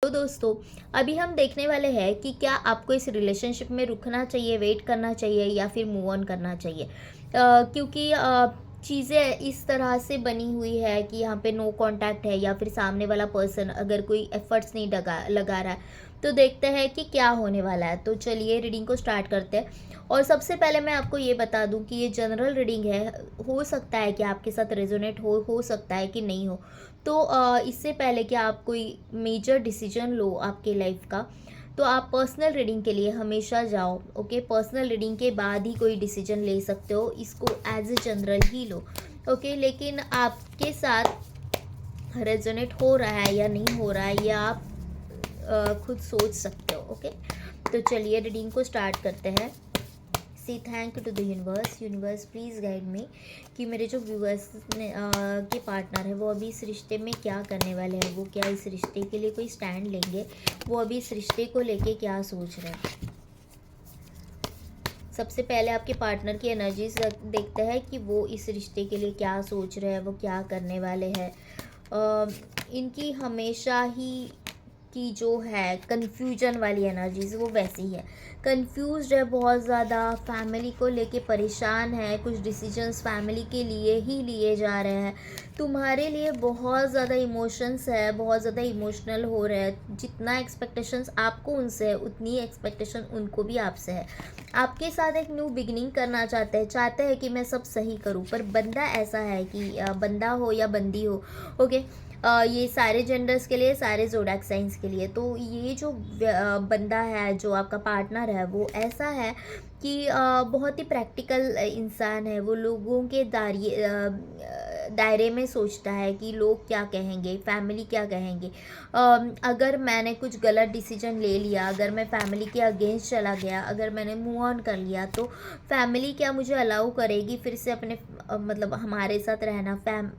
तो दोस्तों, अभी हम देखने वाले हैं कि क्या आपको इस रिलेशनशिप में रुकना चाहिए, वेट करना चाहिए या फिर मूव ऑन करना चाहिए। क्योंकि चीज़ें इस तरह से बनी हुई है कि यहाँ पे नो कांटेक्ट है या फिर सामने वाला पर्सन अगर कोई एफर्ट्स नहीं लगा लगा रहा है, तो देखते हैं कि क्या होने वाला है। तो चलिए रीडिंग को स्टार्ट करते हैं। और सबसे पहले मैं आपको ये बता दूं कि ये जनरल रीडिंग है। हो सकता है कि आपके साथ रेजोनेट हो सकता है कि नहीं हो। तो इससे पहले कि आप कोई मेजर डिसीजन लो आपके लाइफ का, तो आप पर्सनल रीडिंग के लिए हमेशा जाओ। ओके, पर्सनल रीडिंग के बाद ही कोई डिसीजन ले सकते हो, इसको एज ए जनरल ही लो। ओके, लेकिन आपके साथ रेजोनेट हो रहा है या नहीं हो रहा है, ये आप खुद सोच सकते हो। ओके, तो चलिए रीडिंग को स्टार्ट करते हैं। See thank to the universe. Universe please guide me कि मेरे जो व्यूअर्स के पार्टनर है वो अभी इस रिश्ते में क्या करने वाले हैं, वो क्या इस रिश्ते के लिए कोई स्टैंड लेंगे, वो अभी इस रिश्ते को लेके क्या सोच रहे हैं। सबसे पहले आपके पार्टनर की एनर्जीज देखते हैं कि वो इस रिश्ते के लिए क्या सोच रहे हैं, वो क्या करने वाले हैं। इनकी हमेशा ही की जो है कन्फ्यूजन वाली एनर्जीज वो वैसी है। कंफ्यूज्ड है बहुत ज़्यादा, फैमिली को लेके परेशान है, कुछ डिसीजंस फैमिली के लिए ही लिए जा रहे हैं। तुम्हारे लिए बहुत ज़्यादा इमोशंस है, बहुत ज़्यादा इमोशनल हो रहे हैं। जितना एक्सपेक्टेशंस आपको उनसे है उतनी एक्सपेक्टेशन उनको भी आपसे है। आपके साथ एक न्यू बिगिनिंग करना चाहते हैं कि मैं सब सही करूं, पर बंदा ऐसा है कि बंदा हो या बंदी हो। ओके, ये सारे जेंडर्स के लिए, सारे ज़ोडिएक साइंस के लिए। तो ये जो बंदा है, जो आपका पार्टनर है, वो ऐसा है कि बहुत ही प्रैक्टिकल इंसान है। वो लोगों के दायरे में सोचता है कि लोग क्या कहेंगे, फैमिली क्या कहेंगे। अगर मैंने कुछ गलत डिसीजन ले लिया, अगर मैं फैमिली के अगेंस्ट चला गया, अगर मैंने मूव ऑन कर लिया, तो फैमिली क्या मुझे अलाउ करेगी फिर से अपने मतलब हमारे साथ रहना,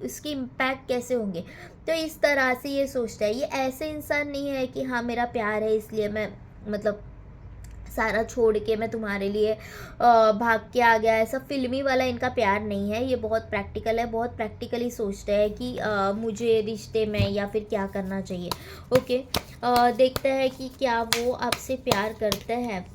उसके इम्पैक्ट कैसे होंगे। तो इस तरह से ये सोचता है। ये ऐसे इंसान नहीं है कि हाँ मेरा प्यार है इसलिए मैं मतलब सारा छोड़ के मैं तुम्हारे लिए भाग के आ गया। ऐसा फिल्मी वाला इनका प्यार नहीं है। ये बहुत प्रैक्टिकल है, बहुत प्रैक्टिकली सोचते हैं कि मुझे रिश्ते में या फिर क्या करना चाहिए। ओके, देखते हैं कि क्या वो आपसे प्यार करते हैं।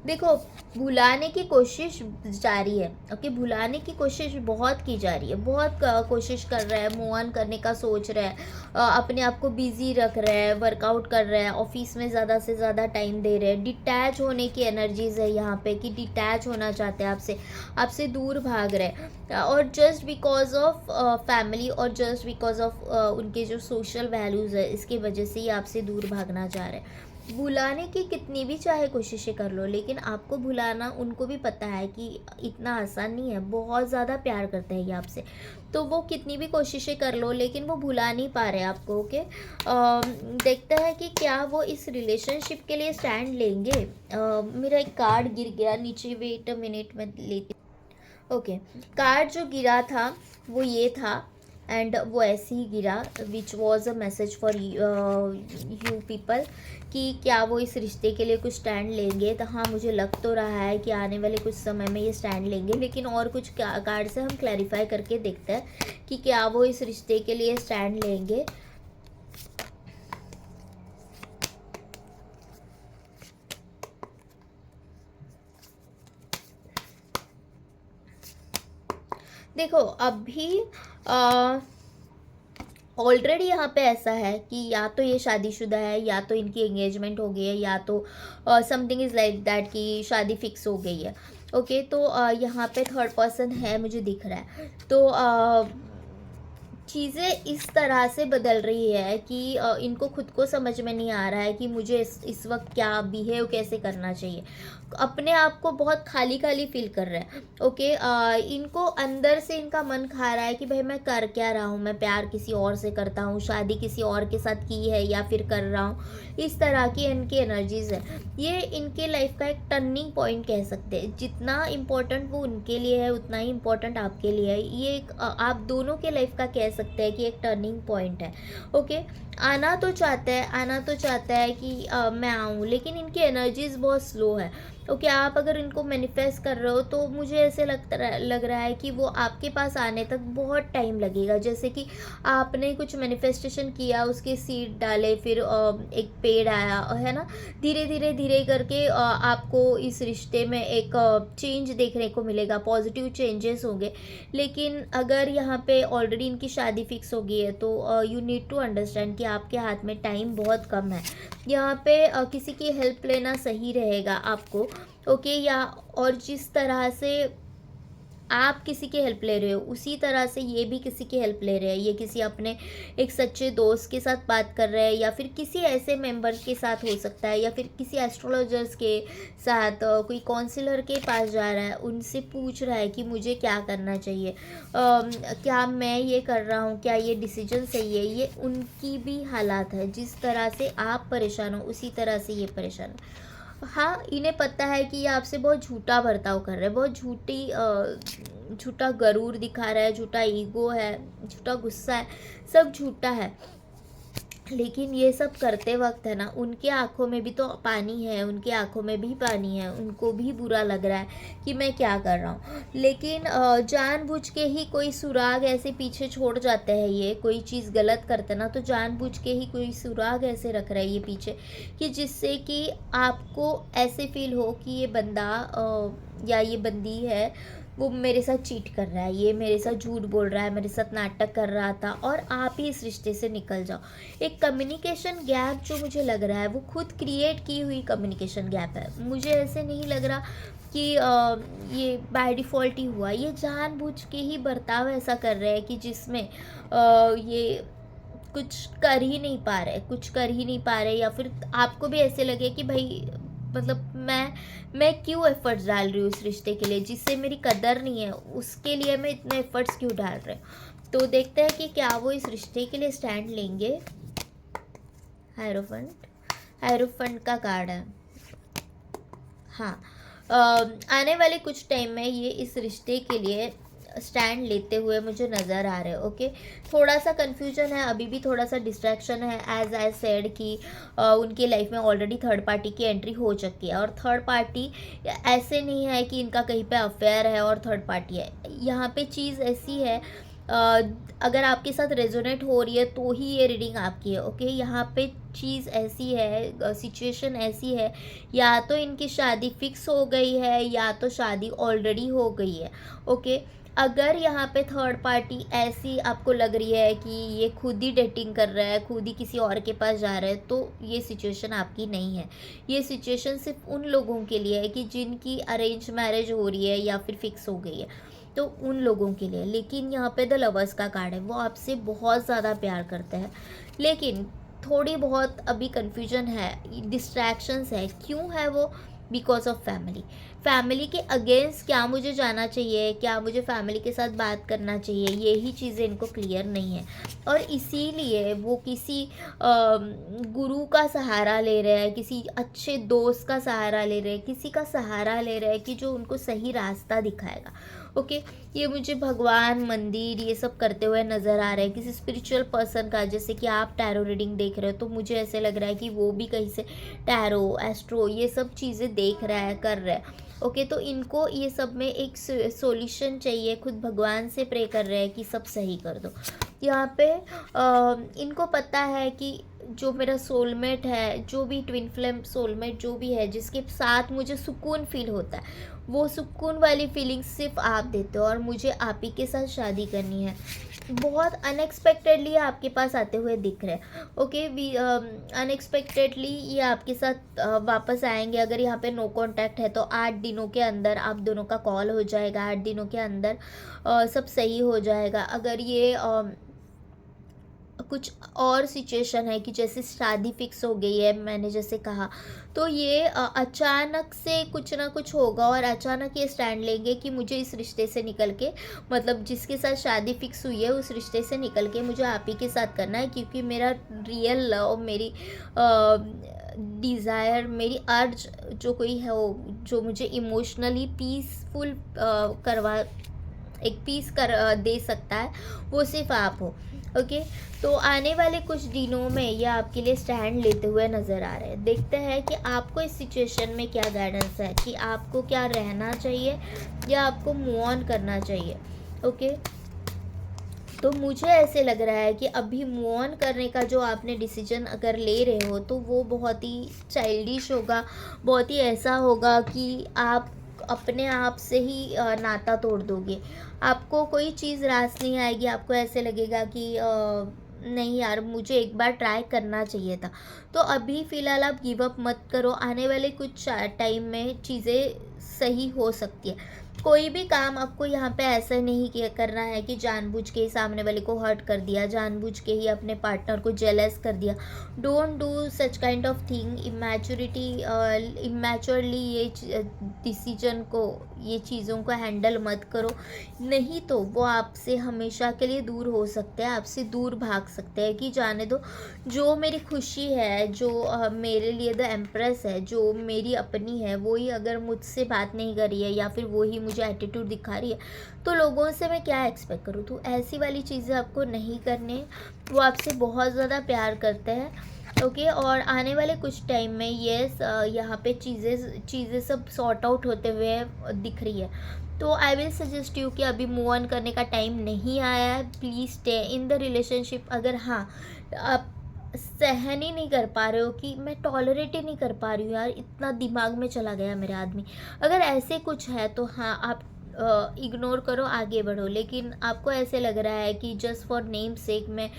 देखो, भुलाने की कोशिश जारी है। ओके, भुलाने की कोशिश बहुत की जा रही है, बहुत कोशिश कर रहा है, मूव ऑन करने का सोच रहा है, अपने आप को बिजी रख रहा है, वर्कआउट कर रहा है, ऑफिस में ज़्यादा से ज़्यादा टाइम दे रहे हैं। डिटैच होने की एनर्जीज है यहाँ पे कि डिटैच होना चाहते हैं आपसे, आपसे दूर भाग रहे हैं। और जस्ट बिकॉज ऑफ फैमिली और जस्ट बिकॉज ऑफ उनके जो सोशल वैल्यूज़ है, इसकी वजह से ही आपसे दूर भागना चाह रहे हैं। भुलाने की कितनी भी चाहे कोशिशें कर लो, लेकिन आपको भुलाना उनको भी पता है कि इतना आसान नहीं है। बहुत ज़्यादा प्यार करते हैं ये आपसे, तो वो कितनी भी कोशिशें कर लो लेकिन वो भुला नहीं पा रहे आपको। ओके, देखते हैं कि क्या वो इस रिलेशनशिप के लिए स्टैंड लेंगे। मेरा एक कार्ड गिर गया नीचे, वेट अ मिनट में लेती। ओके, कार्ड जो गिरा था वो ये था, एंड वो ऐसे ही गिरा, which was a message for you people कि क्या वो इस रिश्ते के लिए कुछ स्टैंड लेंगे। तो हाँ, मुझे लग तो रहा है कि आने वाले कुछ समय में ये स्टैंड लेंगे, लेकिन और कुछ कार्ड से हम क्लैरिफाई करके देखते हैं कि क्या वो इस रिश्ते के लिए स्टैंड लेंगे। देखो, अभी ऑलरेडी यहाँ पे ऐसा है कि या तो ये शादीशुदा है, या तो इनकी एंगेजमेंट हो गई है, या तो समथिंग इज़ लाइक दैट कि शादी फिक्स हो गई है। ओके, तो यहाँ पे थर्ड पर्सन है मुझे दिख रहा है। तो चीज़ें इस तरह से बदल रही है कि इनको खुद को समझ में नहीं आ रहा है कि मुझे इस वक्त क्या बिहेव कैसे करना चाहिए। अपने आप को बहुत खाली खाली फील कर रहे हैं। ओके, इनको अंदर से इनका मन खा रहा है कि भाई मैं कर क्या रहा हूँ, मैं प्यार किसी और से करता हूँ, शादी किसी और के साथ की है या फिर कर रहा हूँ। इस तरह की इनकी एनर्जीज है। ये इनके लाइफ का एक टर्निंग पॉइंट कह सकते हैं। जितना इम्पोर्टेंट वो उनके लिए है उतना ही इम्पोर्टेंट आपके लिए है। ये एक आप दोनों के लाइफ का कह सकते हैं कि एक टर्निंग पॉइंट है। ओके, आना तो चाहता है कि मैं आऊँ, लेकिन इनकी एनर्जीज बहुत स्लो है। ओके, आप अगर इनको मैनिफेस्ट कर रहे हो तो मुझे ऐसे लग रहा है कि वो आपके पास आने तक बहुत टाइम लगेगा। जैसे कि आपने कुछ मैनिफेस्टेशन किया, उसके सीड डाले, फिर एक पेड़ आया, है ना। धीरे धीरे धीरे करके आपको इस रिश्ते में एक चेंज देखने को मिलेगा, पॉजिटिव चेंजेस होंगे। लेकिन अगर यहाँ पे ऑलरेडी इनकी शादी फिक्स हो गई है तो यू नीड टू अंडरस्टैंड कि आपके हाथ में टाइम बहुत कम है। यहाँ पे किसी की हेल्प लेना सही रहेगा आपको। ओके, या और जिस तरह से आप किसी की हेल्प ले रहे हो उसी तरह से ये भी किसी की हेल्प ले रहे हैं। ये किसी अपने एक सच्चे दोस्त के साथ बात कर रहे हैं, या फिर किसी ऐसे मेंबर के साथ हो सकता है, या फिर किसी एस्ट्रोलॉजर्स के साथ, कोई काउंसलर के पास जा रहा है, उनसे पूछ रहा है कि मुझे क्या करना चाहिए, क्या मैं ये कर रहा हूँ, क्या ये डिसीजन सही है। ये उनकी भी हालात है, जिस तरह से आप परेशान हो उसी तरह से ये परेशान हो। हाँ, इन्हें पता है कि ये आपसे बहुत झूठा बर्ताव कर रहे हैं, बहुत झूठा गरूर दिखा रहा है, झूठा ईगो है, झूठा गुस्सा है, सब झूठा है। लेकिन ये सब करते वक्त है ना, उनकी आंखों में भी तो पानी है, उनकी आंखों में भी पानी है, उनको भी बुरा लग रहा है कि मैं क्या कर रहा हूँ। लेकिन जानबूझ के ही कोई सुराग ऐसे पीछे छोड़ जाते हैं। ये कोई चीज़ गलत करते ना तो जानबूझ के ही कोई सुराग ऐसे रख रहा है ये पीछे, कि जिससे कि आपको ऐसे फील हो कि ये बंदा या ये बंदी है, वो मेरे साथ चीट कर रहा है, ये मेरे साथ झूठ बोल रहा है, मेरे साथ नाटक कर रहा था, और आप ही इस रिश्ते से निकल जाओ। एक कम्युनिकेशन गैप जो मुझे लग रहा है वो खुद क्रिएट की हुई कम्युनिकेशन गैप है। मुझे ऐसे नहीं लग रहा कि ये बाय डिफ़ॉल्ट ही हुआ। ये जानबूझ के ही बर्ताव ऐसा कर रहे हैं कि जिसमें ये कुछ कर ही नहीं पा रहे, कुछ कर ही नहीं पा रहे, या फिर आपको भी ऐसे लगे कि भाई, मतलब मैं क्यों एफ़र्ट्स डाल रही हूँ उस रिश्ते के लिए जिससे मेरी कदर नहीं है, उसके लिए मैं इतने एफ़र्ट्स क्यों डाल रही हूँ। तो देखते हैं कि क्या वो इस रिश्ते के लिए स्टैंड लेंगे। हायरोफेंट, हायरोफेंट का कार्ड है। हाँ, आने वाले कुछ टाइम में ये इस रिश्ते के लिए स्टैंड लेते हुए मुझे नज़र आ रहे हैं। ओके, थोड़ा सा कन्फ्यूजन है, अभी भी थोड़ा सा डिस्ट्रैक्शन है, एज आई सेड कि उनकी लाइफ में ऑलरेडी थर्ड पार्टी की एंट्री हो चुकी है। और थर्ड पार्टी ऐसे नहीं है कि इनका कहीं पे अफेयर है और थर्ड पार्टी है। यहाँ पे चीज़ ऐसी है, अगर आपके साथ रेजोनेट हो रही है तो ही ये रीडिंग आपकी है। ओके, यहाँ पे चीज़ ऐसी है, सिचुएशन ऐसी है, या तो इनकी शादी फिक्स हो गई है या तो शादी ऑलरेडी हो गई है। ओके, अगर यहाँ पे थर्ड पार्टी ऐसी आपको लग रही है कि ये खुद ही डेटिंग कर रहा है, खुद ही किसी और के पास जा रहा है, तो ये सिचुएशन आपकी नहीं है। ये सिचुएशन सिर्फ उन लोगों के लिए है कि जिनकी अरेंज मैरिज हो रही है या फिर फिक्स हो गई है, तो उन लोगों के लिए। लेकिन यहाँ पे द लवर्स का कार्ड है, वो आपसे बहुत ज़्यादा प्यार करते हैं, लेकिन थोड़ी बहुत अभी कन्फ्यूजन है, डिस्ट्रैक्शंस है। क्यों है वो? Because of family. फैमिली के अगेंस्ट क्या मुझे जाना चाहिए, क्या मुझे फैमिली के साथ बात करना चाहिए, यही चीज़ें इनको क्लियर नहीं है। और इसीलिए वो किसी गुरु का सहारा ले रहे हैं, किसी अच्छे दोस्त का सहारा ले रहे हैं, किसी का सहारा ले रहे हैं कि जो उनको सही रास्ता दिखाएगा। ओके, ये मुझे भगवान, मंदिर, ये सब करते हुए नज़र आ रहा है, किसी स्पिरिचुअल पर्सन का। जैसे कि आप टैरो रीडिंग देख रहे हो तो मुझे ऐसे लग रहा है कि वो भी कहीं से टैरो, एस्ट्रो, ये सब चीज़ें देख रहा है, कर रहा है। ओके, तो इनको ये सब में एक सॉल्यूशन चाहिए, खुद भगवान से प्रे कर रहे हैं कि सब सही कर दो। यहाँ पे इनको पता है कि जो मेरा सोलमेट है, जो भी ट्विन फ्लेम सोलमेट जो भी है, जिसके साथ मुझे सुकून फील होता है, वो सुकून वाली फीलिंग सिर्फ आप देते हो, और मुझे आप ही के साथ शादी करनी है। बहुत अनएक्सपेक्टेडली आपके पास आते हुए दिख रहे हैं। ओके, अनएक्सपेक्टेडली ये आपके साथ वापस आएंगे। अगर यहाँ पे नो कांटेक्ट है तो 8 दिनों के अंदर आप दोनों का कॉल हो जाएगा, 8 दिनों के अंदर सब सही हो जाएगा। अगर ये कुछ और सिचुएशन है कि जैसे शादी फिक्स हो गई है, मैंने जैसे कहा, तो ये अचानक से कुछ ना कुछ होगा और अचानक ये स्टैंड लेंगे कि मुझे इस रिश्ते से निकल के, मतलब जिसके साथ शादी फिक्स हुई है उस रिश्ते से निकल के मुझे आप ही के साथ करना है, क्योंकि मेरा रियल लव, मेरी डिज़ायर, मेरी अर्ज जो कोई है, वो जो मुझे इमोशनली पीसफुल करवा एक पीस कर दे सकता है, वो सिर्फ आप हो। ओके, तो आने वाले कुछ दिनों में ये आपके लिए स्टैंड लेते हुए नज़र आ रहे हैं। देखते हैं कि आपको इस सिचुएशन में क्या गाइडेंस है, कि आपको क्या रहना चाहिए या आपको मूव ऑन करना चाहिए। ओके, तो मुझे ऐसे लग रहा है कि अभी मूव ऑन करने का जो आपने डिसीजन अगर ले रहे हो तो वो बहुत ही चाइल्डिश होगा, बहुत ही ऐसा होगा कि आप अपने आप से ही नाता तोड़ दोगे। आपको कोई चीज़ रास नहीं आएगी, आपको ऐसे लगेगा कि नहीं यार, मुझे एक बार ट्राई करना चाहिए था। तो अभी फ़िलहाल आप गिव अप मत करो, आने वाले कुछ टाइम में चीज़ें सही हो सकती है। कोई भी काम आपको यहाँ पे ऐसा नहीं किया करना है कि जानबूझ के ही सामने वाले को हर्ट कर दिया, जानबूझ के ही अपने पार्टनर को जेलस कर दिया। Don't do such kind of thing. Immaturely ये डिसीजन को, ये चीज़ों को हैंडल मत करो, नहीं तो वो आपसे हमेशा के लिए दूर हो सकते हैं, आपसे दूर भाग सकते हैं कि जाने दो, जो मेरी खुशी है, जो मेरे लिए द एम्प्रेस है, जो मेरी अपनी है, वो ही अगर मुझसे बात नहीं कर रही है या फिर वो ही मुझे एटीट्यूड दिखा रही है, तो लोगों से मैं क्या एक्सपेक्ट करूँ। तो ऐसी वाली चीज़ें आपको नहीं करने, वो आपसे बहुत ज़्यादा प्यार करते हैं। ओके, और आने वाले कुछ टाइम में यहाँ पे चीज़ें सब सॉर्ट आउट होते हुए दिख रही है। तो आई विल सजेस्ट यू कि अभी मूव ऑन करने का टाइम नहीं आया है। Please stay in the relationship. अगर हाँ, आप सहन ही नहीं कर पा रहे हो कि मैं टॉलरेट ही नहीं कर पा रही हूँ यार, इतना दिमाग में चला गया मेरे आदमी, अगर ऐसे कुछ है तो हाँ, आप इग्नोर करो, आगे बढ़ो। लेकिन आपको ऐसे लग रहा है कि जस्ट फॉर नेम सेक मैं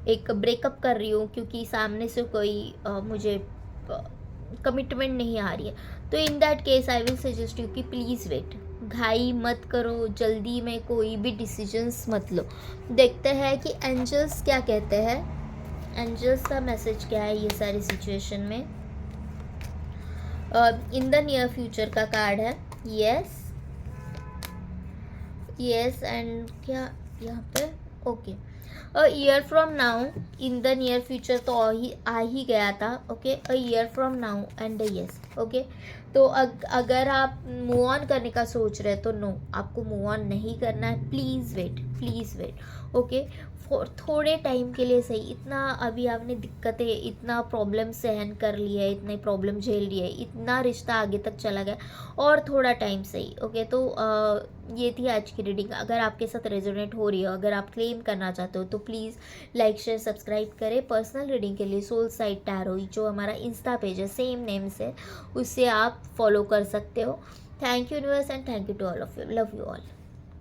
एक ब्रेकअप कर रही हूँ क्योंकि सामने से कोई मुझे कमिटमेंट नहीं आ रही है, तो in that case I will suggest you कि प्लीज़ वेट। घाई मत करो, जल्दी में कोई भी डिसीजंस मत लो। देखते हैं कि एंजल्स क्या कहते हैं, एंजल्स का मैसेज क्या है ये सारी सिचुएशन में। इन द नियर फ्यूचर का कार्ड है। यस, यस, एंड क्या यहाँ पे, okay, a year from now, in the near future तो आ ही गया था। Okay, a year from now and yes. Okay, तो अगर आप मूव ऑन करने का सोच रहे हैं तो नो, आपको मूव ऑन नहीं करना है। Please wait, please wait. Okay, थोड़े टाइम के लिए सही। इतना अभी आपने दिक्कतें, इतना प्रॉब्लम सहन कर लिया है, इतने प्रॉब्लम झेल लिए, इतना रिश्ता आगे तक चला गया, और थोड़ा टाइम सही। ओके, तो ये थी आज की रीडिंग। अगर आपके साथ रेजोनेट हो रही है, अगर आप क्लेम करना चाहते हो तो प्लीज़ लाइक शेयर सब्सक्राइब करें। पर्सनल रीडिंग के लिए सोल साइड टैरो, जो हमारा इंस्टा पेज है सेम नेम से, उससे आप फॉलो कर सकते हो। Thank you universe and thank you to all of you. Love you all.